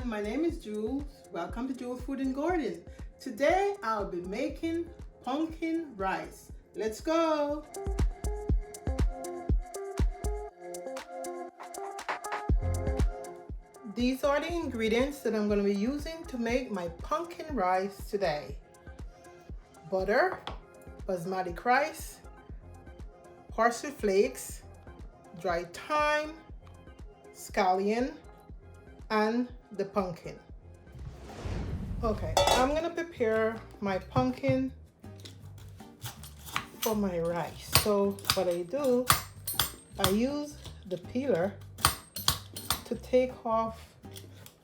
my name is Jules. Welcome to Jules Food and Garden. Today I'll be making pumpkin rice. Let's go! These are the ingredients that I'm going to be using to make my pumpkin rice today. Butter, basmati rice, parsley flakes, dry thyme, scallion, and the pumpkin. Okay, I'm gonna prepare my pumpkin for my rice. So what I do, I use the peeler to take off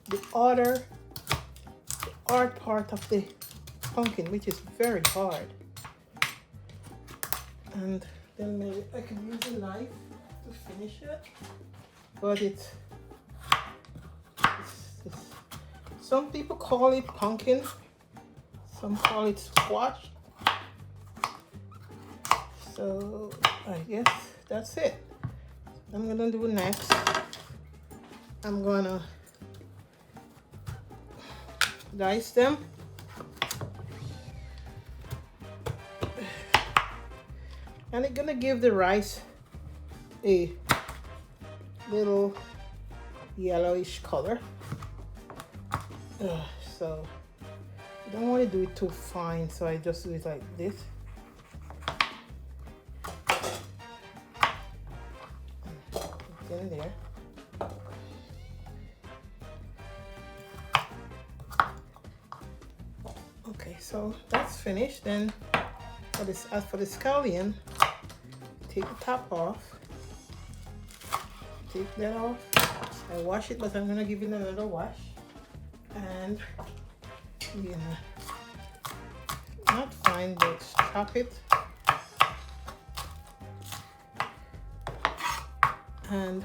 the hard part of the pumpkin, which is very hard. And then maybe I can use a knife to finish it. But it's some people call it pumpkin, some call it squash. So I guess that's it. I'm gonna do next. I'm gonna dice them. And it's gonna give the rice a little yellowish color. So I don't want to do it too fine, so I just do it like this. It's in there. Okay, so that's finished. Then as for the scallion, take the top off. Take that off. I wash it, but I'm gonna give it another wash. And not fine, but chop it. And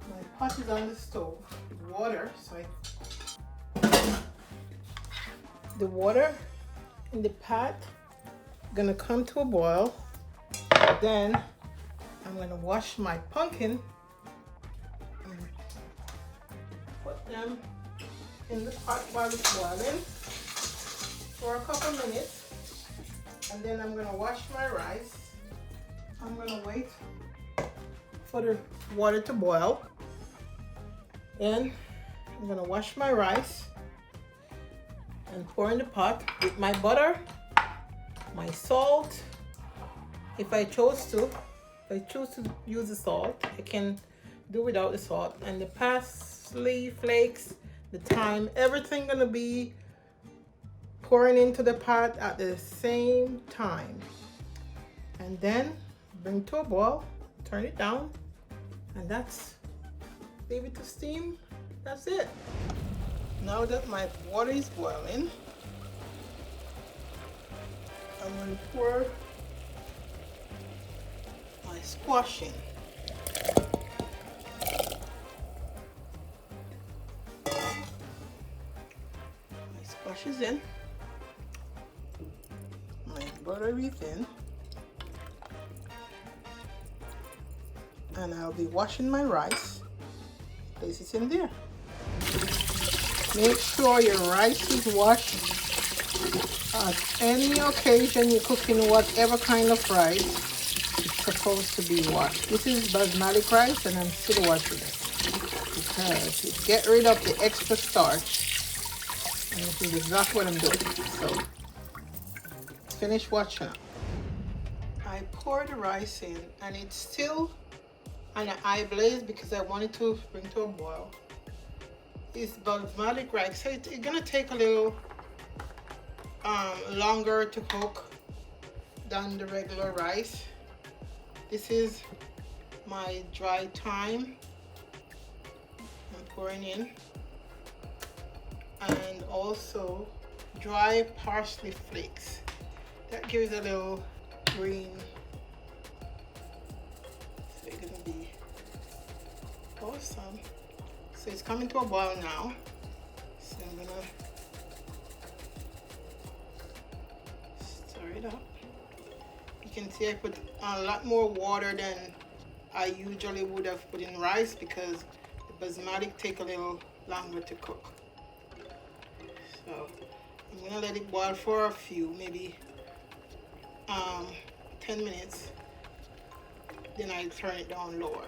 my pot is on the stove with water, so the water in the pot gonna come to a boil. Then I'm gonna wash my pumpkin and put them in the pot while it's boiling for a couple minutes. And then I'm gonna wash my rice. I'm gonna wait for the water to boil. Then I'm gonna wash my rice and pour in the pot with my butter, my salt. If I choose to use the salt, I can do without the salt. And the parsley flakes, the thyme, everything gonna be pouring into the pot at the same time. And then bring to a boil, turn it down, and leave it to steam. That's it. Now that my water is boiling, I'm gonna pour my squash in. My squash is in. My butter is in. And I'll be washing my rice. Place it in there. Make sure your rice is washed at any occasion you're cooking whatever kind of rice. Supposed to be washed. This is basmati rice, and I'm still washing it because it get rid of the extra starch, and this is exactly what I'm doing. So finish washing up. I pour the rice in, and it's still on an high blaze because I want it to bring to a boil. It's basmati rice, so it's gonna take a little longer to cook than the regular rice. This is my dry thyme I'm pouring in, and also dry parsley flakes. That gives a little green. So it's gonna be awesome. So it's coming to a boil now. So I'm gonna stir it up. You can see I put a lot more water than I usually would have put in rice because the basmati take a little longer to cook. So I'm gonna let it boil for a few, maybe 10 minutes. Then I turn it down lower.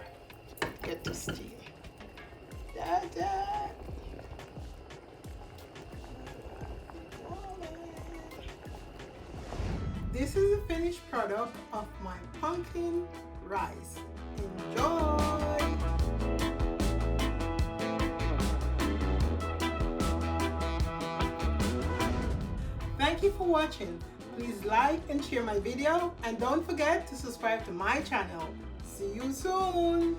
Get the steam. Da-da. This is the finished product of my pumpkin rice. Enjoy! Thank you for watching. Please like and share my video, and don't forget to subscribe to my channel. See you soon!